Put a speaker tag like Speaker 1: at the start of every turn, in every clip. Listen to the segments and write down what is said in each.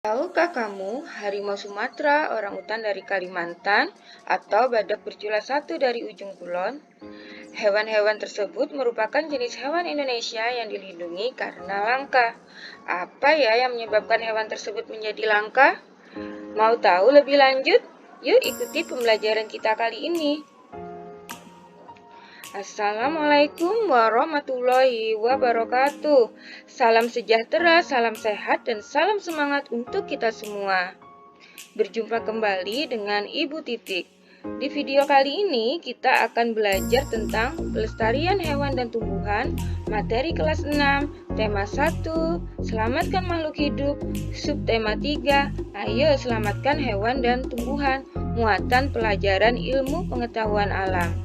Speaker 1: Tahukah kamu, harimau Sumatera, orangutan dari Kalimantan, atau badak bercula satu dari ujung kulon? Hewan-hewan tersebut merupakan jenis hewan Indonesia yang dilindungi karena langka. Apa ya yang menyebabkan hewan tersebut menjadi langka? Mau tahu lebih lanjut? Yuk ikuti pembelajaran kita kali ini. Assalamualaikum warahmatullahi wabarakatuh. Salam sejahtera, salam sehat, dan salam semangat untuk kita semua. Berjumpa kembali dengan Ibu Titik. Di video kali ini kita akan belajar tentang pelestarian hewan dan tumbuhan, materi kelas 6, tema 1, selamatkan makhluk hidup, subtema 3, ayo selamatkan hewan dan tumbuhan, muatan pelajaran ilmu pengetahuan alam.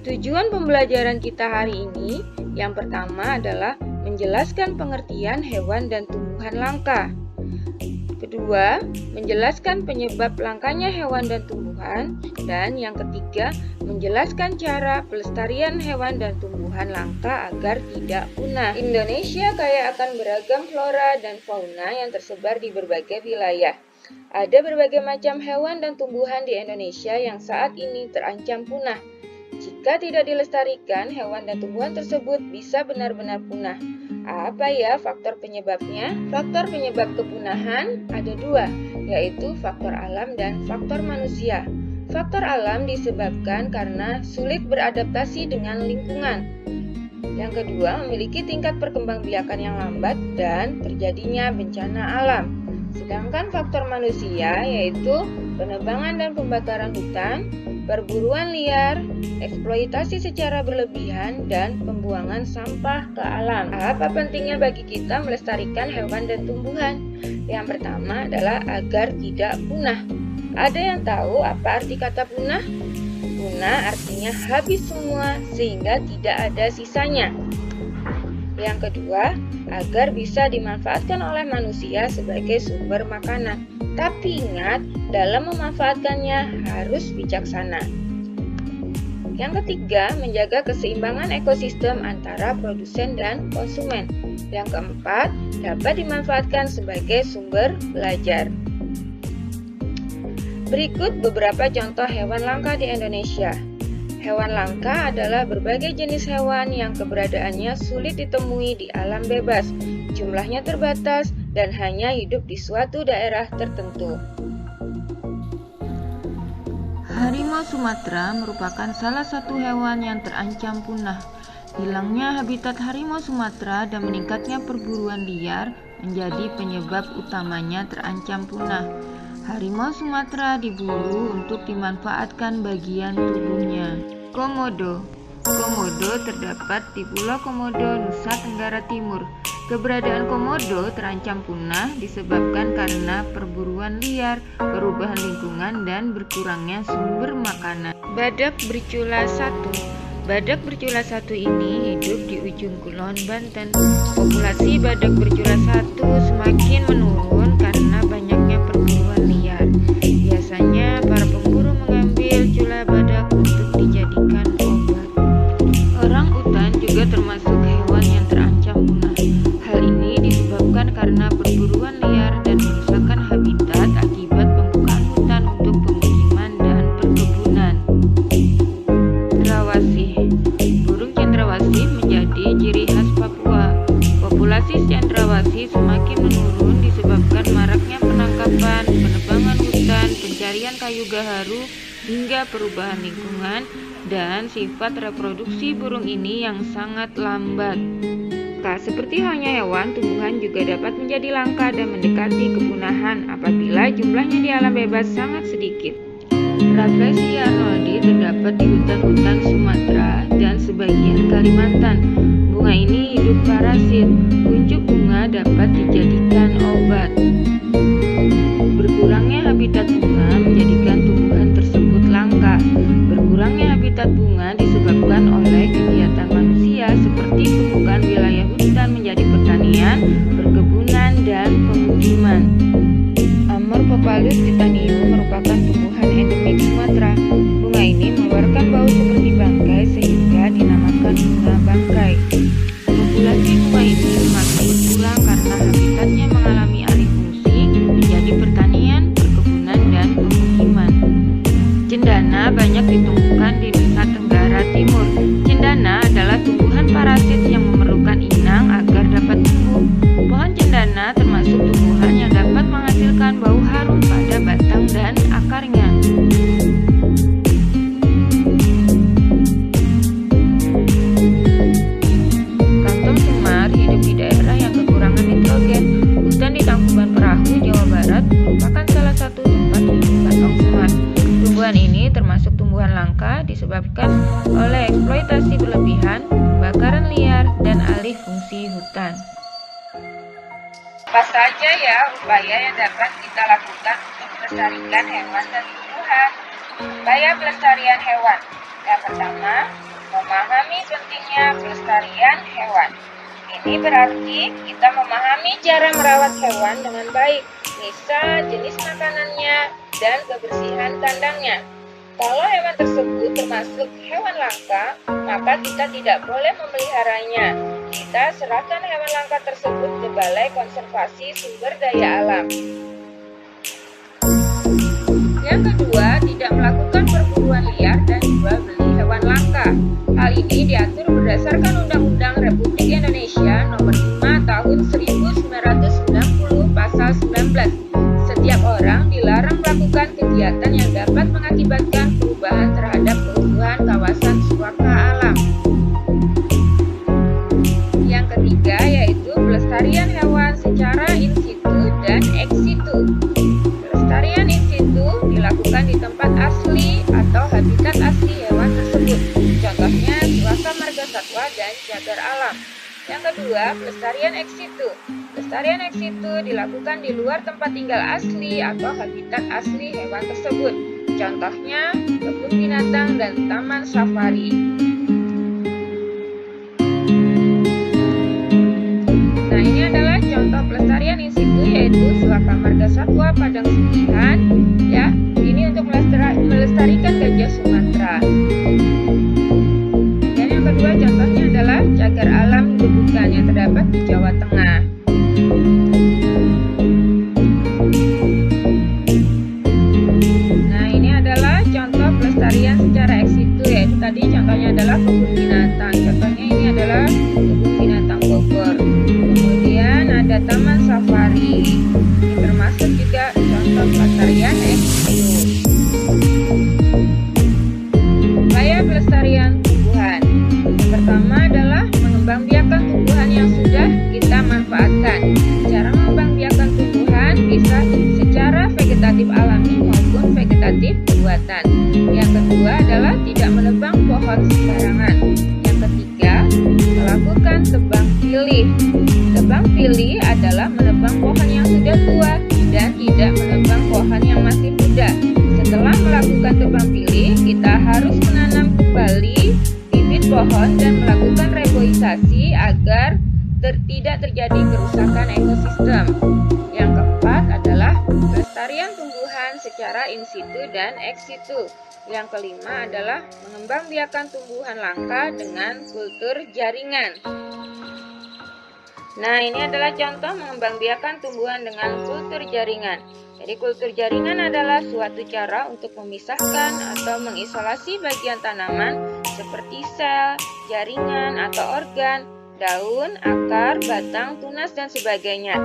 Speaker 1: Tujuan pembelajaran kita hari ini yang pertama adalah menjelaskan pengertian hewan dan tumbuhan langka. Kedua, menjelaskan penyebab langkanya hewan dan tumbuhan. Dan yang ketiga, menjelaskan cara pelestarian hewan dan tumbuhan langka agar tidak punah. Indonesia kaya akan beragam flora dan fauna yang tersebar di berbagai wilayah. Ada berbagai macam hewan dan tumbuhan di Indonesia yang saat ini terancam punah. Jika tidak dilestarikan, hewan dan tumbuhan tersebut bisa benar-benar punah. Apa ya faktor penyebabnya? Faktor penyebab kepunahan ada dua, yaitu faktor alam dan faktor manusia. Faktor alam disebabkan karena sulit beradaptasi dengan lingkungan. Yang kedua, memiliki tingkat perkembangbiakan yang lambat dan terjadinya bencana alam. Sedangkan faktor manusia yaitu penebangan dan pembakaran hutan, perburuan liar, eksploitasi secara berlebihan, dan pembuangan sampah ke alam. Apa pentingnya bagi kita melestarikan hewan dan tumbuhan? Yang pertama adalah agar tidak punah. Ada yang tahu apa arti kata punah? Punah artinya habis semua sehingga tidak ada sisanya. Yang kedua, agar bisa dimanfaatkan oleh manusia sebagai sumber makanan. Tapi ingat, dalam memanfaatkannya harus bijaksana. Yang ketiga, menjaga keseimbangan ekosistem antara produsen dan konsumen. Yang keempat, dapat dimanfaatkan sebagai sumber belajar. Berikut beberapa contoh hewan langka di Indonesia. Hewan langka adalah berbagai jenis hewan yang keberadaannya sulit ditemui di alam bebas, jumlahnya terbatas, dan hanya hidup di suatu daerah tertentu.
Speaker 2: Harimau Sumatera merupakan salah satu hewan yang terancam punah. Hilangnya habitat harimau Sumatera dan meningkatnya perburuan liar menjadi penyebab utamanya terancam punah. Harimau Sumatera diburu untuk dimanfaatkan bagian tubuhnya. Komodo. Komodo terdapat di Pulau Komodo, Nusa Tenggara Timur. Keberadaan komodo terancam punah disebabkan karena perburuan liar, perubahan lingkungan, dan berkurangnya sumber makanan. Badak bercula satu. Badak bercula satu ini hidup di ujung kulon Banten. Populasi badak bercula satu semakin menurun karena banyaknya perburuan liar. Biasanya para pemburu mengambil cula badak untuk dijadikan obat. Orang utan juga termasuk hewan yang terancam punah. Hal ini disebabkan karena perburuan liar dan kerusakan habitat akibat pembukaan hutan untuk pemukiman dan perkebunan. Cendrawasih. Burung cendrawasih menjadi ciri khas Papua. Populasi cendrawasih semakin menurun disebabkan maraknya penangkapan, penebangan hutan, pencarian kayu gaharu, hingga perubahan lingkungan dan sifat reproduksi burung ini yang sangat lambat. Seperti halnya hewan, tumbuhan juga dapat menjadi langka dan mendekati kepunahan apabila jumlahnya di alam bebas sangat sedikit. Rafflesia arnoldi terdapat di hutan-hutan Sumatera dan sebagian Kalimantan. Bunga ini hidup parasit. Kuncup bunga dapat dijadikan obat. Berkurangnya habitat bunga menjadikan tumbuhan tersebut langka. Berkurangnya habitat bunga disebabkan oleh kegiatan manusia seperti pembukaan wilayah hutan menjadi pertanian, perkebunan, dan pemukiman. Amorphophallus titanium merupakan tumbuhan endemik Sumatera. Bunga ini mengeluarkan bau seperti bangkai sehingga dinamakan bunga bangkai. Populasi bunga ini semakin berkurang karena habitatnya
Speaker 1: disebabkan oleh eksploitasi berlebihan, pembakaran liar, dan alih fungsi hutan. Apa saja ya upaya yang dapat kita lakukan untuk melestarikan hewan dan tumbuhan? Upaya pelestarian hewan. Yang pertama, memahami pentingnya pelestarian hewan. Ini berarti kita memahami cara merawat hewan dengan baik, misal jenis makanannya dan kebersihan kandangnya. Kalau hewan tersebut termasuk hewan langka, maka kita tidak boleh memeliharanya. Kita serahkan hewan langka tersebut ke Balai Konservasi Sumber Daya Alam. Yang kedua, tidak melakukan perburuan liar dan jual beli hewan langka. Hal ini diatur berdasarkan Undang-Undang Republik Indonesia Nomor 5 Tahun 1990 Pasal 19. Setiap orang dilarang melakukan kegiatan yang dapat mengakibatkan perubahan terhadap keutuhan kawasan swaka alam. Yang ketiga yaitu pelestarian hewan secara in situ dan ex situ. Pelestarian in situ dilakukan di tempat asli atau habitat asli hewan tersebut. Contohnya swaka marga satwa dan cagar alam. Yang kedua, pelestarian ex situ. Pelestarian ex situ dilakukan di luar tempat tinggal asli atau habitat asli hewan tersebut. Contohnya kebun binatang dan taman safari. Nah, ini adalah contoh pelestarian in situ yaitu swaka marga satwa Padang Senihan ya. Ini untuk melestarikan gajah Sumatera. Dan yang kedua contohnya adalah cagar alam Gebukan yang terdapat di Jawa Tengah. Nah, ini adalah contoh pelestarian secara ex situ yaitu tadi contohnya adalah kebun binatang. Contohnya ini adalah kebun binatang Bogor. Kemudian ada taman safari. Ini termasuk juga contoh pelestarian ex situ. Upaya pelestarian tumbuhan. Yang pertama adalah mengembangbiakan tumbuhan yang sudah kita manfaatkan. Cara mengembangbiakan tumbuhan bisa secara vegetatif alami maupun vegetatif buatan. Yang kedua adalah tidak menebang pohon sembarangan. Yang ketiga, melakukan tebang pilih. Tebang pilih adalah menebang pohon yang sudah tua dan tidak menebang pohon yang masih muda. Setelah melakukan tebang pilih, kita harus menanam kembali bibit pohon dan melakukan reboisasi agar tidak terjadi kerusakan ekosistem. Yang keempat adalah pelestarian tumbuhan secara in situ dan ex situ. Yang kelima adalah mengembangbiakan tumbuhan langka dengan kultur jaringan. Nah, ini adalah contoh mengembangbiakan tumbuhan dengan kultur jaringan. Jadi kultur jaringan adalah suatu cara untuk memisahkan atau mengisolasi bagian tanaman seperti sel, jaringan atau organ, daun, akar, batang, tunas, dan sebagainya,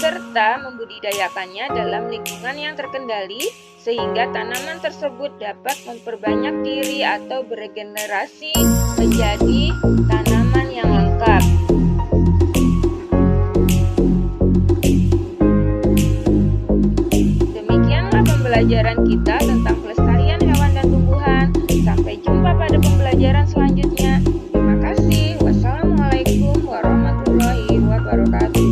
Speaker 1: serta membudidayakannya dalam lingkungan yang terkendali sehingga tanaman tersebut dapat memperbanyak diri atau beregenerasi menjadi tanaman yang lengkap. Demikianlah pembelajaran kita tentang